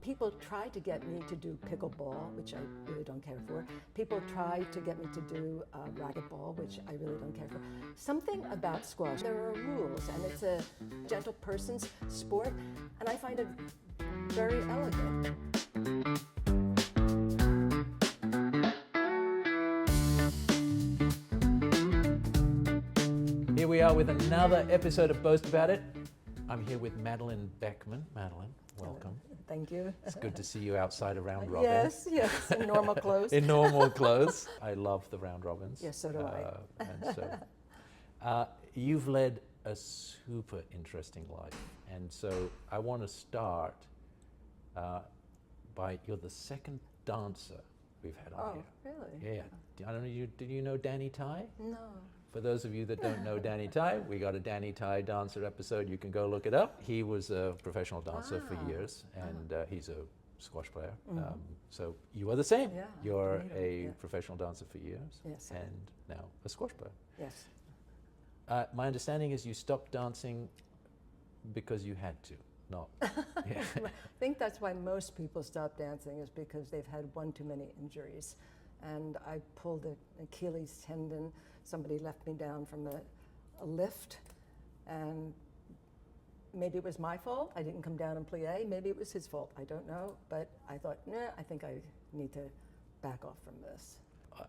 people try to get me to do pickleball, which I really don't care for. People try to get me to do racquetball, which I really don't care for. Something about squash, there are rules, and it's a gentle person's sport, and I find it very elegant. Here we are with another episode of Boast About It. I'm here with Madeleine Beckman. Madeleine, welcome. Thank you. It's good to see you outside a round robin. Yes, in normal clothes. In normal clothes. I love the round robins. Yes, so do I. And so, you've led a super interesting life. And so I want to start by, you're the second dancer we've had on here. Oh, really? Yeah. I don't know, did you know Danny Tai? No. For those of you that don't know Danny Tai, we got a Danny Tai dancer episode. You can go look it up. He was a professional dancer for years, and he's a squash player. So you are the same. Yeah, You're a professional dancer for years, yes, and now a squash player. Yes. My understanding is you stopped dancing because you had to, not. Yeah. I think that's why most people stop dancing, is because they've had one too many injuries. And I pulled an Achilles tendon. Somebody left me down from a lift, and maybe it was my fault. I didn't come down and plie. Maybe it was his fault. I don't know. But I thought, I think I need to back off from this.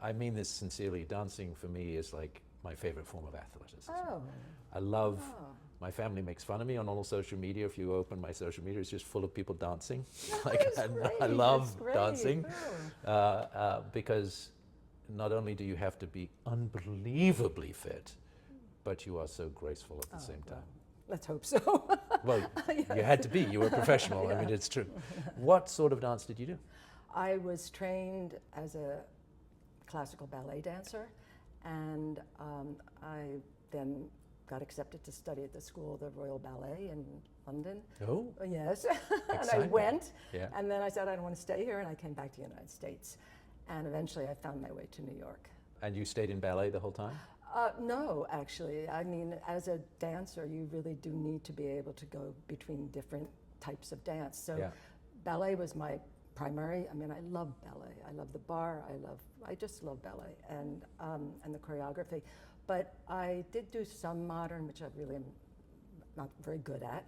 I mean this sincerely. Dancing for me is like my favorite form of athleticism. Oh. I love, my family makes fun of me on all social media. If you open my social media, it's just full of people dancing. I love dancing because not only do you have to be unbelievably fit, but you are so graceful at the same time. Let's hope so. Well, you had to be. You were a professional. I mean, it's true. What sort of dance did you do? I was trained as a classical ballet dancer, and I then got accepted to study at the School of the Royal Ballet in London. Oh. Yes. And Exciting. I went, Yeah. and then I said I don't want to stay here, and I came back to the United States. And eventually I found my way to New York. And you stayed in ballet the whole time? No, actually. I mean, as a dancer, you really do need to be able to go between different types of dance. So ballet was my primary. I mean, I love ballet. I love the bar. I just love ballet and the choreography. But I did do some modern, which I really am not very good at.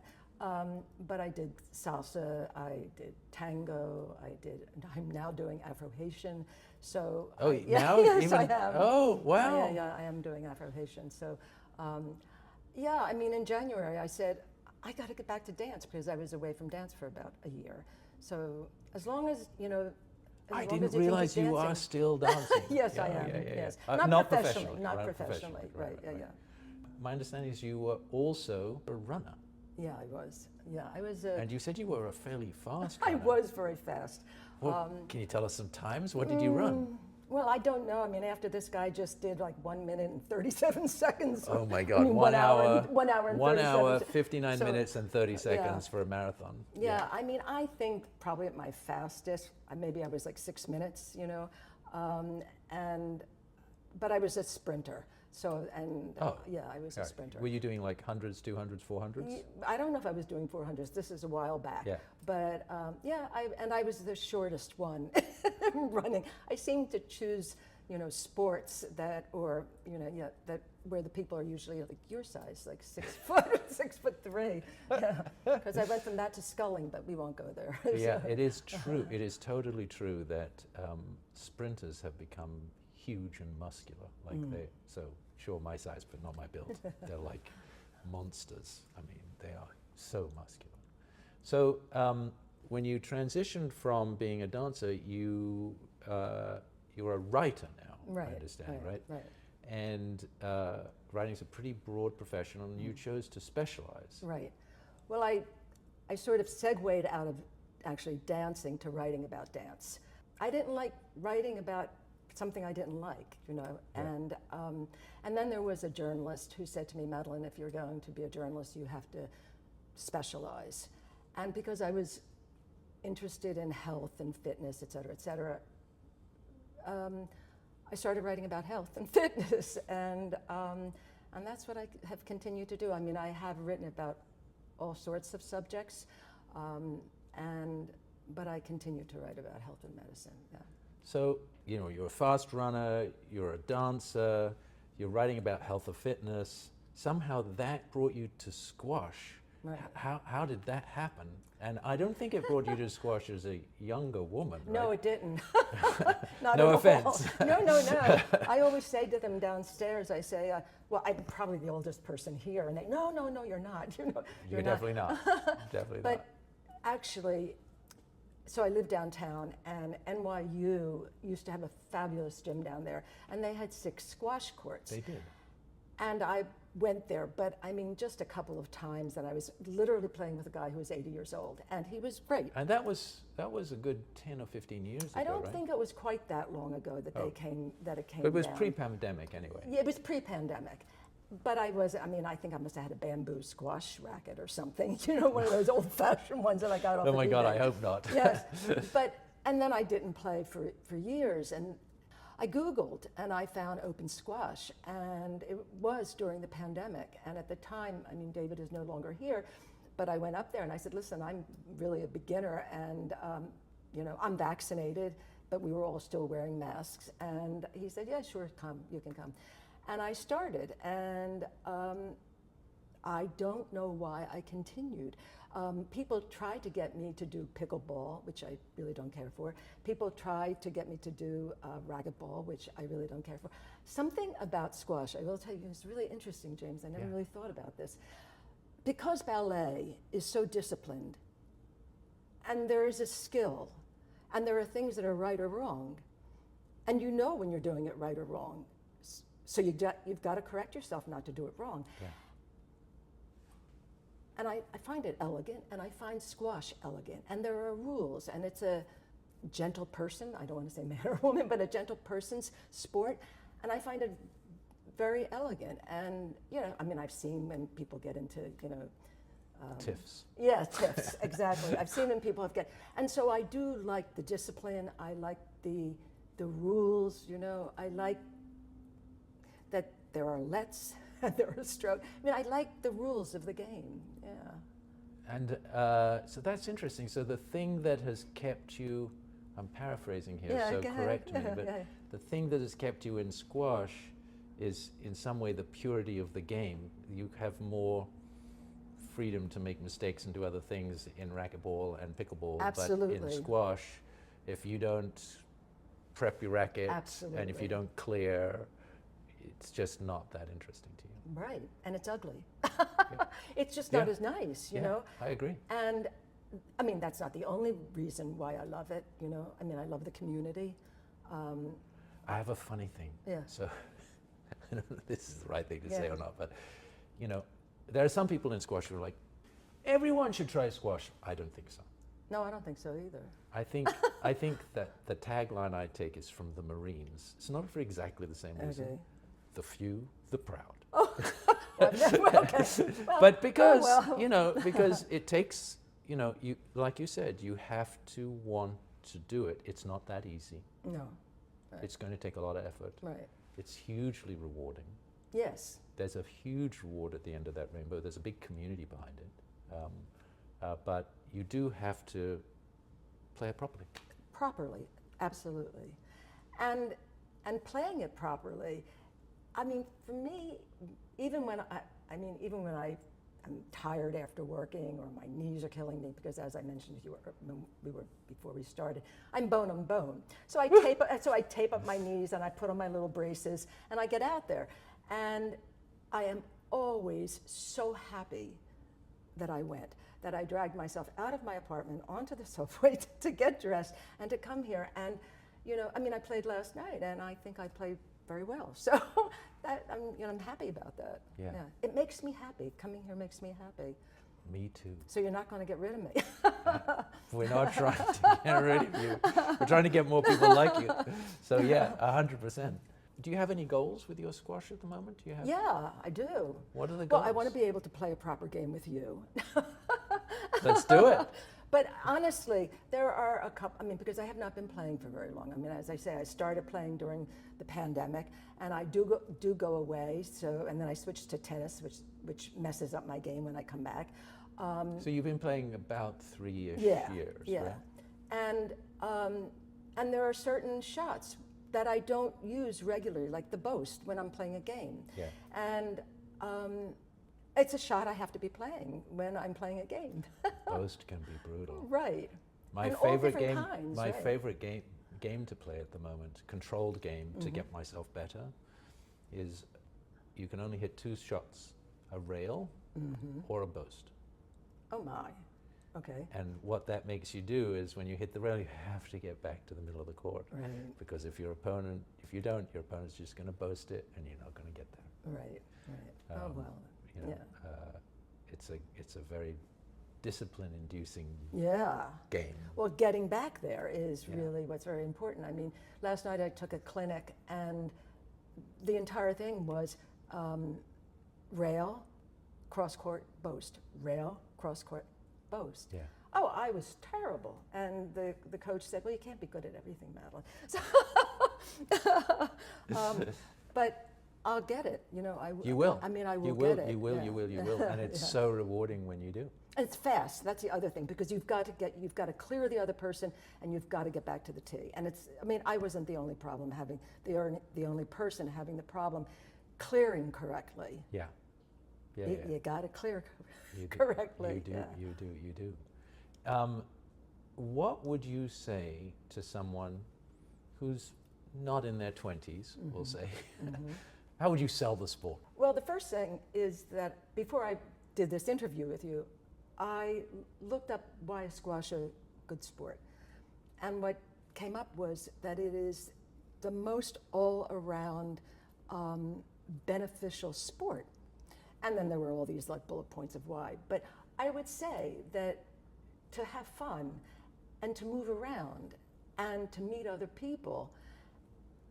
But I did salsa, I did tango, I'm now doing Afro-Haitian, so. Oh, now? Yes, even, I am. Oh, wow. Yeah, I am doing Afro-Haitian. So, I mean, in January I said, I got to get back to dance because I was away from dance for about a year. So as long as, I didn't realize you are still dancing. Yes, I am, yes. Not professionally, professionally. not professionally, right. My understanding is you were also a runner. Yeah, I was. Yeah, I was. And you said you were a fairly fast I runner. was very fast. Well, can you tell us some times? What did you run? Well, I don't know. I mean, after this guy just did like 1 minute and 37 seconds. Oh my God! I mean, 1 hour. 1 hour and 1 hour, 37 59 minutes and 30 seconds for a marathon. Yeah, I mean, I think probably at my fastest, maybe I was like 6 minutes, but I was a sprinter. So, I was a sprinter. Were you doing like hundreds, 200s, 400s? I don't know if I was doing 400s. This is a while back. Yeah. But I was the shortest one running. I seem to choose, sports that where the people are usually like your size, like 6 foot, 6'3". Yeah. Because I went from that to sculling, but we won't go there. Yeah, it is true. It is totally true that sprinters have become huge and muscular, so sure my size, but not my build. They're like monsters. I mean, they are so muscular. So when you transitioned from being a dancer, you're a writer now. Right. I understand, right? Right. And writing is a pretty broad profession, and you chose to specialize. Right. Well, I sort of segued out of actually dancing to writing about dance. I didn't like writing about something I didn't like, and then there was a journalist who said to me, Madeleine, if you're going to be a journalist, you have to specialize. And because I was interested in health and fitness, et cetera, I started writing about health and fitness, and that's what I have continued to do. I mean, I have written about all sorts of subjects, and but I continue to write about health and medicine. Yeah. So, you know, you're a fast runner, you're a dancer, you're writing about health or fitness. Somehow that brought you to squash. Right. How did that happen? And I don't think it brought you to squash as a younger woman, right? No, it didn't. Not No at offense. all. No. I always say to them downstairs, I say, well, I'm probably the oldest person here, and they, no, you're not. You're definitely not. Definitely not. But actually, so I live downtown, and NYU used to have a fabulous gym down there, and they had 6 squash courts. They did. And I went there, but I mean, just a couple of times, and I was literally playing with a guy who was 80 years old, and he was great. And that was a good 10 or 15 years ago, I don't right? think it was quite that long ago that it came But it was down. pre-pandemic anyway. Yeah, it was pre-pandemic. But I think I must have had a bamboo squash racket or something, one of those old-fashioned ones that I got off Oh my of God, eBay. I hope not. Yes, and then I didn't play for years, and I Googled and I found open squash, and it was during the pandemic. And at the time, I mean, David is no longer here, but I went up there and I said, listen, I'm really a beginner, and I'm vaccinated, but we were all still wearing masks. And he said, yeah, sure, come, you can come. And I started, and I don't know why I continued. People tried to get me to do pickleball, which I really don't care for. People tried to get me to do racquetball, which I really don't care for. Something about squash, I will tell you, it's really interesting, James. I never really thought about this. Because ballet is so disciplined, and there is a skill, and there are things that are right or wrong, and you know when you're doing it right or wrong. So you've got to correct yourself not to do it wrong. Yeah. And I find it elegant, and I find squash elegant. And there are rules, and it's a gentle person, I don't want to say man or woman, but a gentle person's sport. And I find it very elegant. And, I've seen when people get into, Tiffs. Yeah, tiffs, exactly. I've seen when people have and so I do like the discipline, I like the rules, I like that there are lets, there are strokes. I mean, I like the rules of the game, yeah. And so that's interesting. So the thing that has kept you, I'm paraphrasing here, so correct me, but the thing that has kept you in squash is in some way the purity of the game. You have more freedom to make mistakes and do other things in racquetball and pickleball. Absolutely. But in squash, if you don't prep your racket and if you don't clear, it's just not that interesting to you. Right, and it's ugly. Yeah. It's just not as nice, you know? I agree. And I mean, that's not the only reason why I love it, I love the community. I have a funny thing. Yeah. So, I don't know if this is the right thing to say or not, but, there are some people in squash who are like, everyone should try squash. I don't think so. No, I don't think so either. I think that the tagline I take is from the Marines. It's not for exactly the same reason. Okay. The few, the proud. Oh, okay. Well, But because, well. because it takes, you like you said, you have to want to do it. It's not that easy. No. Right. It's going to take a lot of effort. Right. It's hugely rewarding. Yes. There's a huge reward at the end of that rainbow. There's a big community behind it. But you do have to play it properly. Properly, absolutely. And playing it properly, I mean, for me, even when I'm tired after working or my knees are killing me, because as I mentioned to you before we started, I'm bone on bone. So I tape up my knees and I put on my little braces and I get out there. And I am always so happy that I went, that I dragged myself out of my apartment onto the subway to get dressed and to come here. And, I played last night and I think I played very well. So I'm happy about that. Yeah. It makes me happy. Coming here makes me happy. Me too. So you're not going to get rid of me. We're not trying to get rid of you. We're trying to get more people like you. So yeah, 100%. Do you have any goals with your squash at the moment? Do you have? Yeah, I do. What are the goals? Well, I want to be able to play a proper game with you. Let's do it. But honestly, there are a couple, because I have not been playing for very long. As I say, I started playing during the pandemic, and I do go away, and then I switched to tennis, which messes up my game when I come back. So you've been playing about 3-ish years, right? And there are certain shots that I don't use regularly, like the Boast when I'm playing a game. Yeah. And it's a shot I have to be playing when I'm playing a game. Boast can be brutal. Right. My And all favorite different game, kinds, my right. favorite game to play at the moment, controlled game to get myself better, is you can only hit 2 shots: a rail or a Boast. Oh my. Okay. And what that makes you do is when you hit the rail, you have to get back to the middle of the court. Right. Because if your opponent's just going to Boast it, and you're not going to get there. Right. Right. Oh well. You know, Yeah. it's a very discipline-inducing Yeah. game. Well, getting back there is Yeah. really what's very important. I mean, last night I took a clinic, and the entire thing was rail, cross-court, Boast, rail, cross-court, Boast. Yeah. Oh, I was terrible. And the coach said, well, you can't be good at everything, Madeleine. So, but I'll get it. You know, You will. I mean, I will You will. get it. You will. Yeah. You will. You will. And it's Yeah. so rewarding when you do. It's fast. That's the other thing, because you've got to clear the other person, and you've got to get back to the tee. And it's, I mean, I wasn't the only problem having the only person having the problem clearing correctly. Yeah. Yeah. You got to clear You do. correctly. You do. Yeah. You do. You do. What would you say to someone who's not in their 20s, we'll say? How would you sell the sport? Well, the first thing is that before I did this interview with you, I looked up why is squash a good sport. And what came up was that it is the most all-around beneficial sport. And then there were all these like bullet points of why. But I would say that to have fun and to move around and to meet other people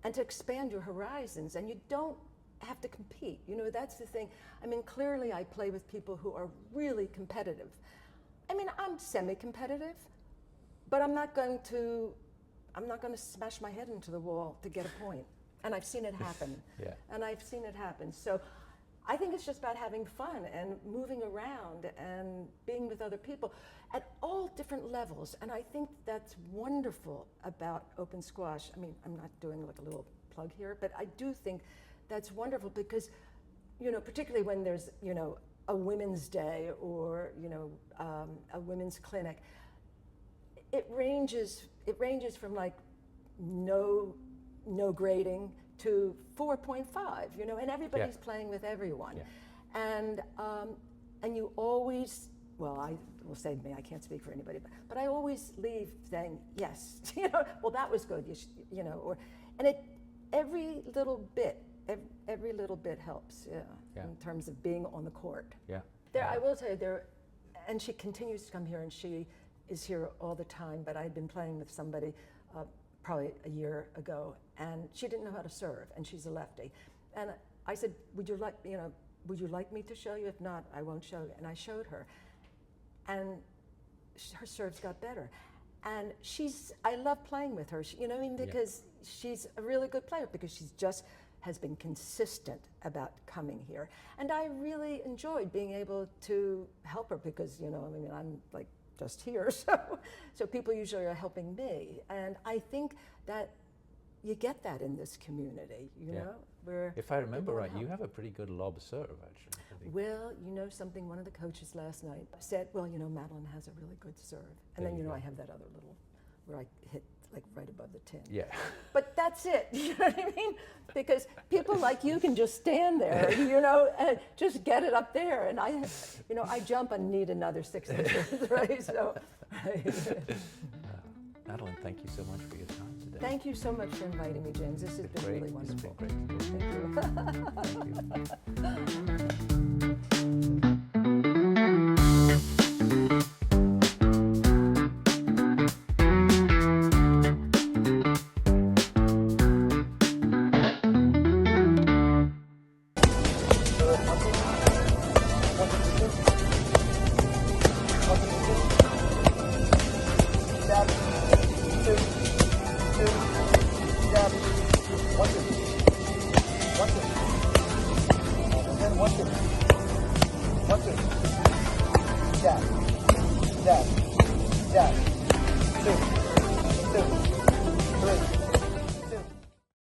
and to expand your horizons, and you don't have to compete. You know, that's the thing. I mean, clearly I play with people who are really competitive. I mean, I'm semi-competitive, but I'm not going to smash my head into the wall to get a point. And I've seen it happen. Yeah. And I've seen it happen. So I think it's just about having fun and moving around and being with other people at all different levels. And I think that's wonderful about open squash. I mean, I'm not doing like a little plug here, but I do think that's wonderful because, you know, particularly when there's, you know, a women's day or, you know, a women's clinic, it ranges from like no grading to 4.5, you know, and everybody's playing with everyone. Yeah. And you always, well, I will say me, I can't speak for anybody, but I always leave saying, yes, you know, well, that was good, you know, or, and every little bit helps, in terms of being on the court. Yeah. I will tell you, and she continues to come here, and she is here all the time, but I had been playing with somebody probably a year ago, and she didn't know how to serve, and she's a lefty. And I said, would you like me to show you? If not, I won't show you. And I showed her, and her serves got better. And I love playing with her, you know what I mean? Because she's a really good player, because she's just has been consistent about coming here. And I really enjoyed being able to help her because, you know, I mean, I'm like just here, so people usually are helping me. And I think that you get that in this community, you know? Where if I remember right, help. you have a pretty good lob serve, actually. I think. Well, you know something, one of the coaches last night said, well, you know, Madeleine has a really good serve. And then, you know, I have that other little, where I hit like right above the tin. Yeah. But that's it, you know what I mean? Because people like you can just stand there, you know, and just get it up there. And I jump and need another 6 inches, right? So, Madeleine, thank you so much for your time today. Thank you so much for inviting me, James. This has been Great. really wonderful. It's been great. Thank you. Watch it. So